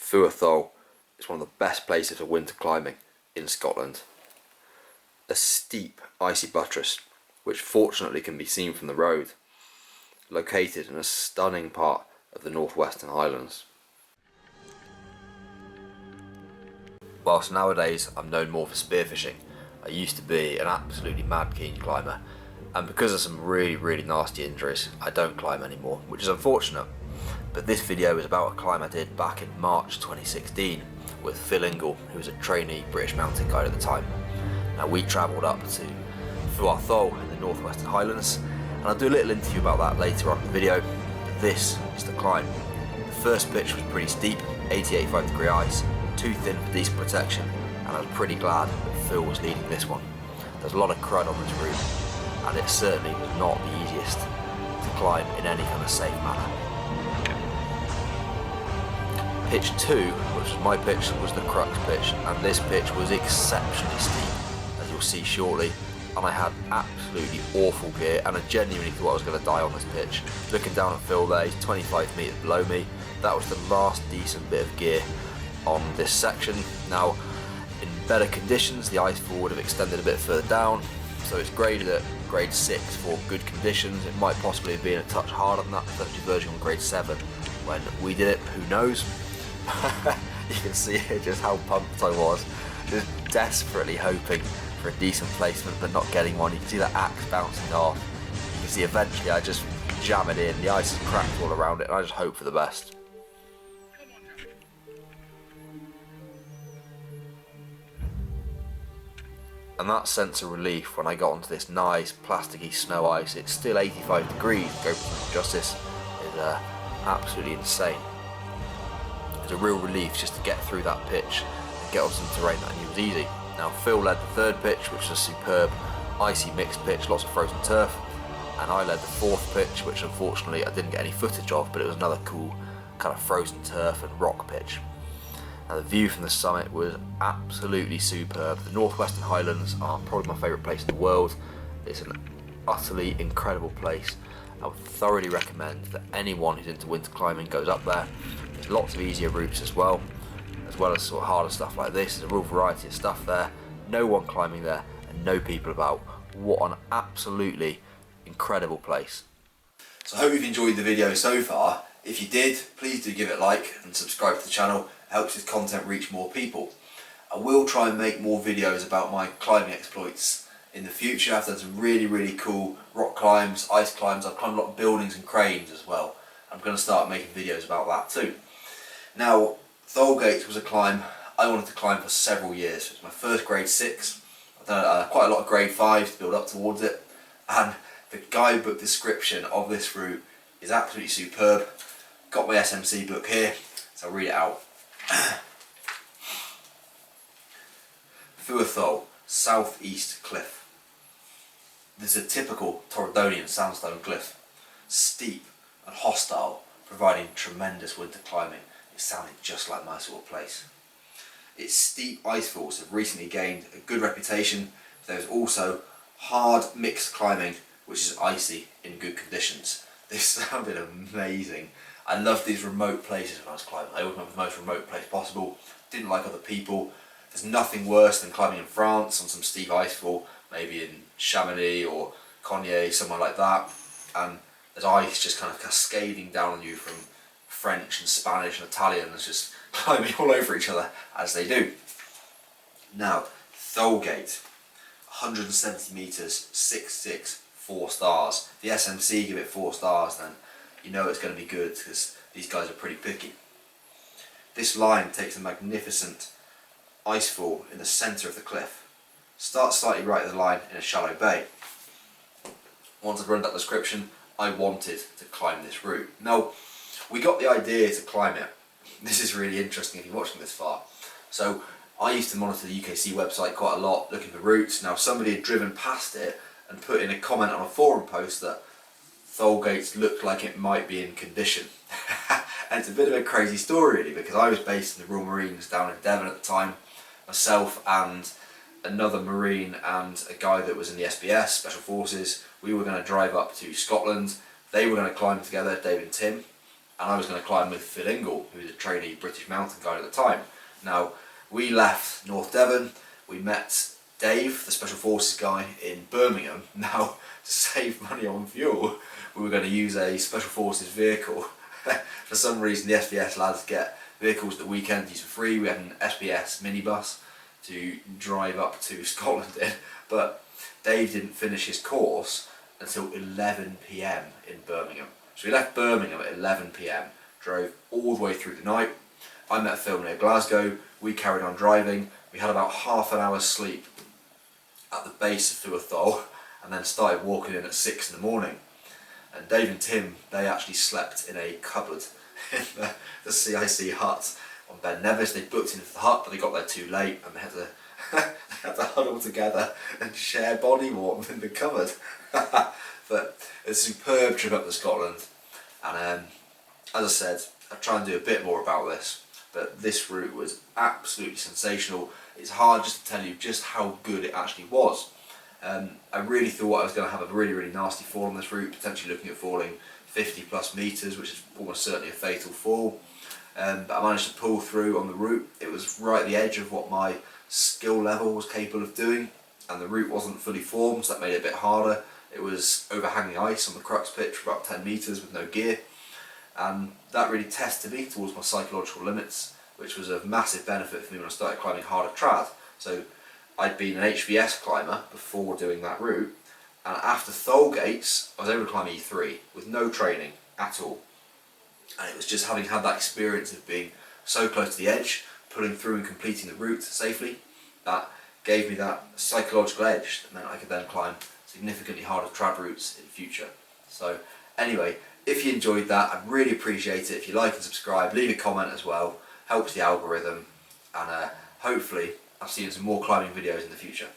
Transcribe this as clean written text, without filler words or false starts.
Fuar Tholl is one of the best places for winter climbing in Scotland. A steep icy buttress, which fortunately can be seen from the road, located in a stunning part of the northwestern Highlands. Whilst nowadays I'm known more for spearfishing, I used to be an absolutely mad keen climber, and because of some really nasty injuries, I don't climb anymore, which is unfortunate. But this video is about a climb I did back in March 2016 with Phil Ingle, who was a trainee British mountain guide at the time. Now we travelled up to Fuar Tholl in the northwestern Highlands, and I'll do a little interview about that later on in the video. But this is the climb. The first pitch was pretty steep, 80-85 degree ice, too thin for decent protection, and I was pretty glad that Phil was leading this one. There's a lot of crud on this route, and it certainly was not the easiest to climb in any kind of safe manner. Pitch 2, which was my pitch, was the crux pitch, and this pitch was exceptionally steep, as you'll see shortly, and I had absolutely awful gear, and I genuinely thought I was going to die on this pitch. Looking down at Phil there, he's 25 metres below me. That was the last decent bit of gear on this section. Now, in better conditions, the ice fall would have extended a bit further down, so it's graded at grade 6 for good conditions. It might possibly have been a touch harder than that, especially version on grade 7 when we did it, who knows. You can see here just how pumped I was, just desperately hoping for a decent placement but not getting one. You can see the axe bouncing off. You can see eventually I just jam it in, the ice is cracked all around it, and I just hope for the best. And that sense of relief when I got onto this nice plasticky snow ice, it's still 85 degrees, go for justice, is absolutely insane. It's a real relief just to get through that pitch and get on some terrain that I knew was easy. Now Phil led the third pitch, which was a superb icy mixed pitch, lots of frozen turf, and I led the fourth pitch, which unfortunately I didn't get any footage of, but it was another cool kind of frozen turf and rock pitch. Now the view from the summit was absolutely superb. The northwestern Highlands are probably my favourite place in the world. It's an utterly incredible place. I would thoroughly recommend that anyone who's into winter climbing goes up there. There's lots of easier routes as well as sort of harder stuff like this. There's a real variety of stuff there. No one climbing there and no people about. What an absolutely incredible place. So I hope you've enjoyed the video so far. If you did, please do give it a like and subscribe to the channel. It helps this content reach more people. I will try and make more videos about my climbing exploits in the future. I've done some really cool rock climbs, ice climbs. I've climbed a lot of buildings and cranes as well. I'm going to start making videos about that too. Now, Tholl Gates was a climb I wanted to climb for several years. It was my first grade 6. I've done quite a lot of grade 5s to build up towards it, and the guidebook description of this route is absolutely superb. Got my SMC book here, so I'll read it out. Fuar Tholl, southeast cliff. This is a typical Torridonian sandstone cliff, steep and hostile, providing tremendous winter climbing. It sounded just like my sort of place. Its steep ice falls have recently gained a good reputation. There is also hard mixed climbing, which is icy in good conditions. This sounded amazing. I loved these remote places when I was climbing. I always went for the most remote place possible. Didn't like other people. There's nothing worse than climbing in France on some steep icefall, maybe in Chamonix or Cognac, somewhere like that, and there's ice just kind of cascading down on you from French and Spanish and Italians just climbing all over each other, as they do. Now, Tholl Gate, 170 metres, 6.6, 4 stars. The SMC give it 4 stars, then you know it's going to be good because these guys are pretty picky. This line takes a magnificent icefall in the centre of the cliff. Starts slightly right of the line in a shallow bay. Once I've read that description, I wanted to climb this route. Now, we got the idea to climb it. This is really interesting if you're watching this far. So, I used to monitor the UKC website quite a lot, looking for routes. Now, somebody had driven past it and put in a comment on a forum post that Tholl Gates looked like it might be in condition. And it's a bit of a crazy story really, because I was based in the Royal Marines down in Devon at the time. Myself and another Marine and a guy that was in the SBS, Special Forces, we were going to drive up to Scotland. They were going to climb together, Dave and Tim, and I was going to climb with Phil Ingle, who was a trainee British mountain guide at the time. Now, we left North Devon, we met Dave, the Special Forces guy, in Birmingham. Now, to save money on fuel, we were going to use a Special Forces vehicle. For some reason, the SBS lads get vehicles at the weekend use for free. We had an SBS minibus to drive up to Scotland in, but Dave didn't finish his course until 11 PM in Birmingham. So we left Birmingham at 11 PM, drove all the way through the night. I met Phil near Glasgow, we carried on driving, we had about half an hour's sleep at the base of Fuar Tholl, and then started walking in at 6 in the morning. And Dave and Tim, they actually slept in a cupboard in the CIC hut on Ben Nevis. They booked into the hut, but they got there too late, and they had to they had to huddle together and share body warmth in the cupboard. But it's a superb trip up to Scotland, and as I said, I'll try and do a bit more about this, but this route was absolutely sensational. It's hard just to tell you just how good it actually was. I really thought I was going to have a really nasty fall on this route, potentially looking at falling 50 plus metres, which is almost certainly a fatal fall. But I managed to pull through on the route. It was right at the edge of what my skill level was capable of doing, and the route wasn't fully formed, so that made it a bit harder. It was overhanging ice on the crux pitch for about 10 metres with no gear, and that really tested me towards my psychological limits, which was of massive benefit for me when I started climbing harder trad. So I'd been an HVS climber before doing that route, and after Tholl Gates I was able to climb E3 with no training at all. And it was just having had that experience of being so close to the edge, pulling through and completing the route safely, that gave me that psychological edge that meant I could then climb significantly harder trad routes in the future. So anyway, if you enjoyed that, I'd really appreciate it if you like and subscribe, leave a comment as well, helps the algorithm, and hopefully I'll see you in some more climbing videos in the future.